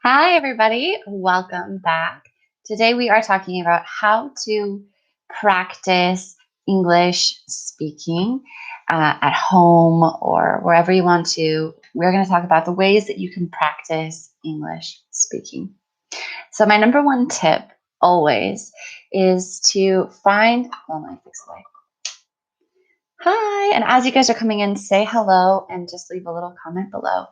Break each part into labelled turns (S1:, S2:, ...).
S1: Hi, everybody. Welcome back. Today we are talking about how to practice English speaking at home or wherever you want to. We're going to talk about the ways that you can practice English speaking. So, my number one tip always is to find. Oh, my fix light. Hi. And as you guys are coming in, say hello and just leave a little comment below.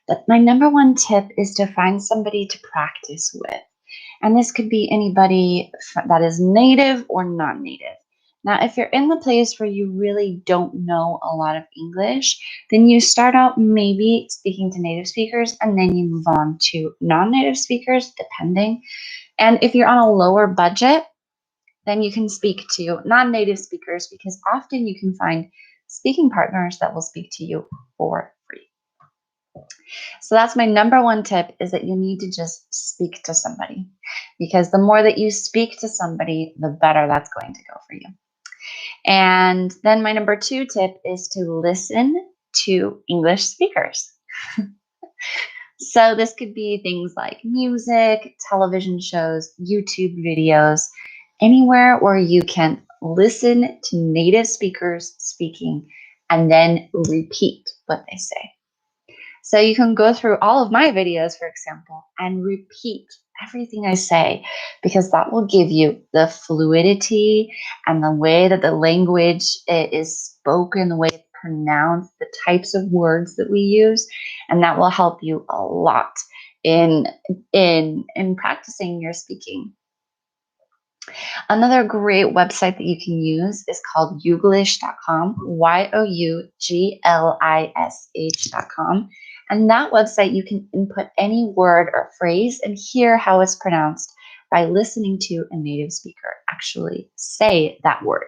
S1: But my number one tip is to find somebody to practice with. And this could be anybody that is native or non-native. Now, if you're in the place where you really don't know a lot of English, then you start out maybe speaking to native speakers and then you move on to non-native speakers, depending. And if you're on a lower budget, then you can speak to non-native speakers because often you can find speaking partners that will speak to you for free. So that's my number one tip, is that you need to just speak to somebody, because the more that you speak to somebody, the better that's going to go for you. And then my number two tip is to listen to English speakers. So this could be things like music, television shows, YouTube videos, anywhere where you can listen to native speakers speaking and then repeat what they say. So you can go through all of my videos, for example, and repeat everything I say, because that will give you the fluidity and the way that the language is spoken, the way it's pronounced, the types of words that we use, and that will help you a lot in practicing your speaking. Another great website that you can use is called youglish.com, youglish.com. And that website, you can input any word or phrase and hear how it's pronounced by listening to a native speaker actually say that word.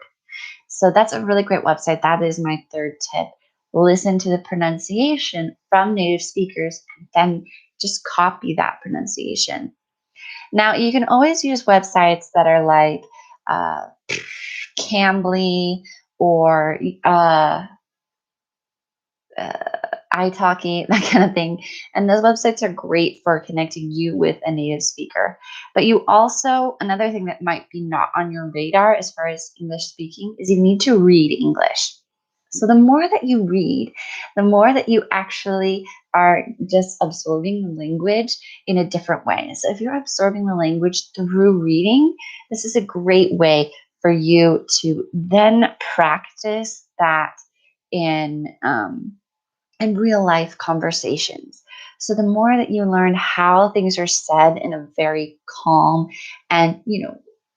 S1: So that's a really great website. That is my third tip. Listen to the pronunciation from native speakers and then just copy that pronunciation. Now, you can always use websites that are like Cambly or iTalki, that kind of thing. And those websites are great for connecting you with a native speaker. But you also, another thing that might be not on your radar as far as English speaking, is you need to read English. So the more that you read, the more that you actually are just absorbing the language in a different way. So if you're absorbing the language through reading, this is a great way for you to then practice that in real life conversations. So the more that you learn how things are said in a very calm and,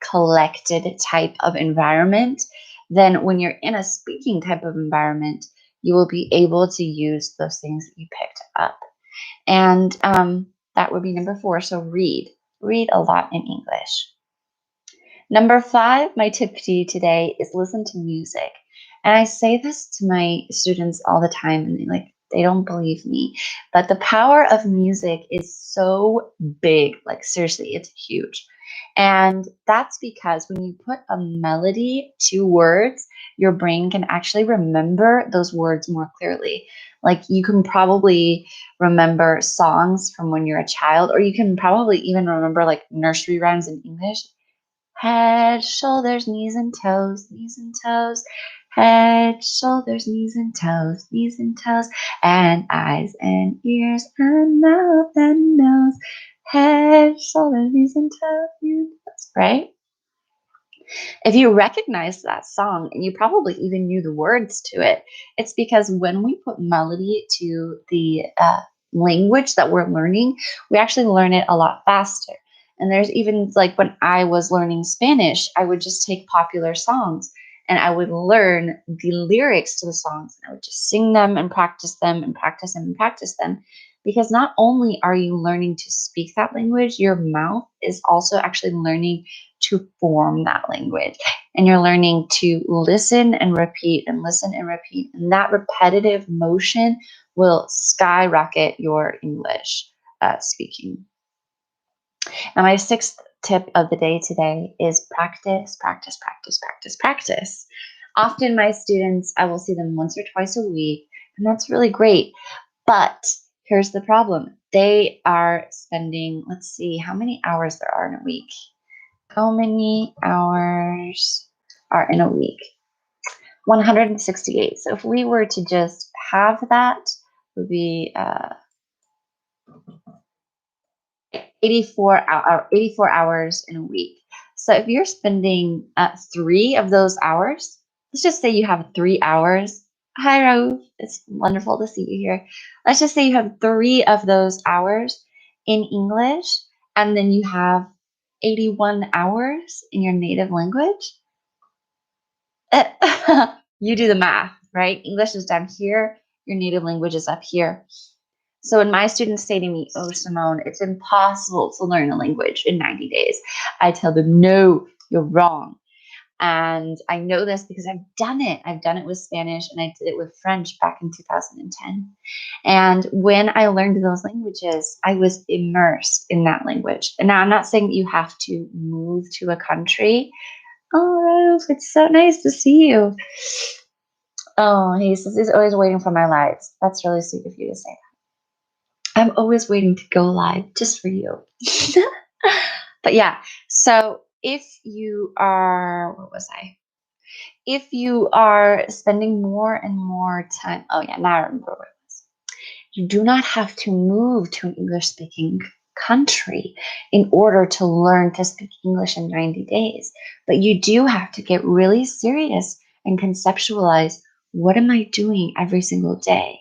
S1: collected type of environment, then when you're in a speaking type of environment, you will be able to use those things that you picked up. And that would be number 4. So read a lot in English. Number 5, my tip to you today is listen to music. And I say this to my students all the time, and they don't believe me. But the power of music is so big. Like, seriously, it's huge. And that's because when you put a melody to words, your brain can actually remember those words more clearly. Like, you can probably remember songs from when you're a child, or you can probably even remember like nursery rhymes in English. Head, shoulders, knees and toes, knees and toes. Head, shoulders, knees and toes, and eyes and ears and mouth and nose. Head, shoulders, knees and toes, right? If you recognize that song, and you probably even knew the words to it, it's because when we put melody to the language that we're learning, we actually learn it a lot faster. And there's even, like, when I was learning Spanish, I would just take popular songs and I would learn the lyrics to the songs. And I would just sing them and practice them and practice them and practice them. Because not only are you learning to speak that language, your mouth is also actually learning to form that language. And you're learning to listen and repeat and listen and repeat. And that repetitive motion will skyrocket your English speaking. Now, my 6th tip of the day today is practice, practice, practice, practice, practice. Often my students, I will see them once or twice a week, and that's really great. But here's the problem. they are spending, let's see how many hours there are in a week. How many hours are in a week? 168. So if we were to just have that, it would be 84 hours in a week. So if you're spending 3 of those hours, let's just say you have 3 hours. Hi, Raouf. It's wonderful to see you here. Let's just say you have 3 of those hours in English, and then you have 81 hours in your native language. You do the math, right? English is down here, your native language is up here. So when my students say to me, "Oh, Simone, it's impossible to learn a language in 90 days," I tell them, "No, you're wrong." And I know this because I've done it. I've done it with Spanish and I did it with French back in 2010. And when I learned those languages, I was immersed in that language. And now I'm not saying that you have to move to a country. Oh, Ralph, it's so nice to see you. Oh, he says he's always waiting for my lives. That's really sweet of you to say that. I'm always waiting to go live just for you. But yeah, so if you are, what was I? If you are spending more and more time, oh yeah, now I remember what it was. You do not have to move to an English speaking country in order to learn to speak English in 90 days. But you do have to get really serious and conceptualize, what am I doing every single day?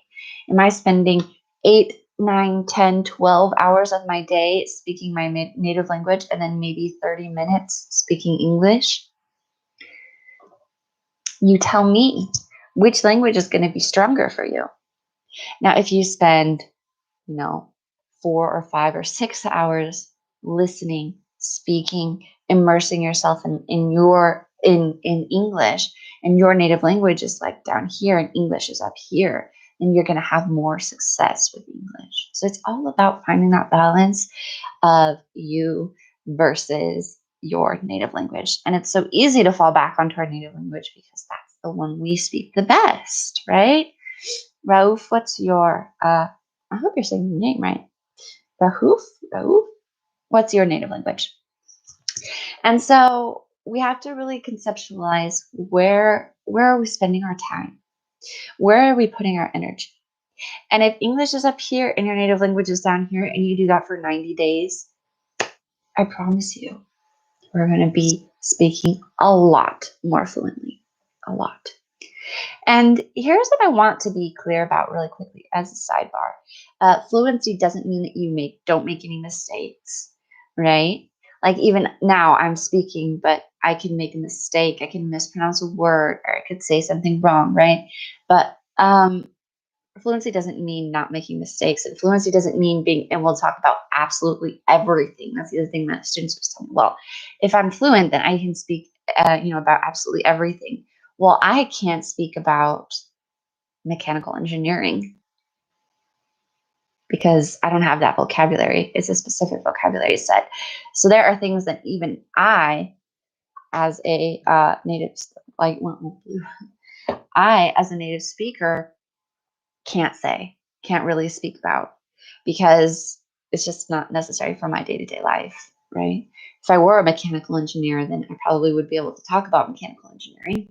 S1: Am I spending 8, 9, 10, 12 hours of my day speaking my native language and then maybe 30 minutes speaking English? You tell me which language is going to be stronger for you. Now, if you spend, 4 or 5 or 6 hours listening, speaking, immersing yourself in English, and your native language is like down here and English is up here, then you're going to have more success with English. So it's all about finding that balance of you versus your native language. And it's so easy to fall back onto our native language because that's the one we speak the best, right? Raouf, what's your, I hope you're saying your name right. Raouf? What's your native language? And so we have to really conceptualize where are we spending our time? Where are we putting our energy? And if English is up here and your native language is down here and you do that for 90 days, I promise you, we're going to be speaking a lot more fluently, a lot. And here's what I want to be clear about really quickly as a sidebar. Fluency doesn't mean that you don't make any mistakes, right? Like even now I'm speaking, but I can make a mistake. I can mispronounce a word or I could say something wrong, right? But fluency doesn't mean not making mistakes. And fluency doesn't mean and we'll talk about absolutely everything. That's the other thing that students was telling me. Well, if I'm fluent, then I can speak, about absolutely everything. Well, I can't speak about mechanical engineering because I don't have that vocabulary. It's a specific vocabulary set. So there are things that even I, as a native, as a native speaker, can't really speak about because it's just not necessary for my day-to-day life, right? If I were a mechanical engineer, then I probably would be able to talk about mechanical engineering.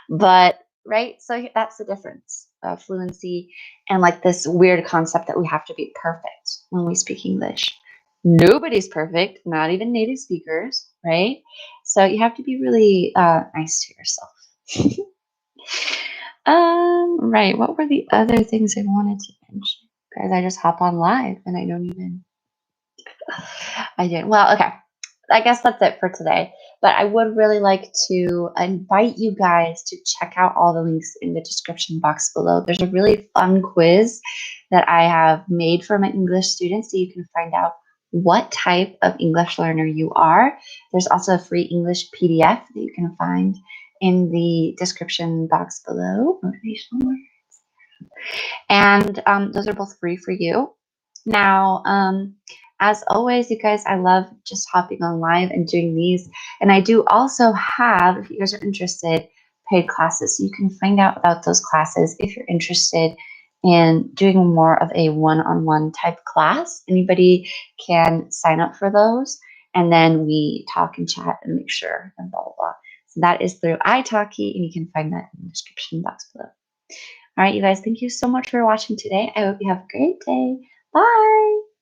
S1: But, right, so that's the difference of fluency and like this weird concept that we have to be perfect when we speak English. Nobody's perfect, not even native speakers, right? So you have to be really nice to yourself. Right. What were the other things I wanted to mention? Guys, I just hop on live and I don't even. I didn't. Well, okay. I guess that's it for today. But I would really like to invite you guys to check out all the links in the description box below. There's a really fun quiz that I have made for my English students so you can find out what type of English learner you are. There's also a free English PDF that you can find in the description box below. Motivational words. And those are both free for you. Now, as always, you guys, I love just hopping on live and doing these. And I do also have, if you guys are interested, paid classes. So you can find out about those classes if you're interested and doing more of a one-on-one type class. Anybody can sign up for those, and then we talk and chat and make sure and blah blah blah. So that is through italki, and you can find that in the description box below. All right, you guys, thank you so much for watching today. I hope you have a great day. Bye.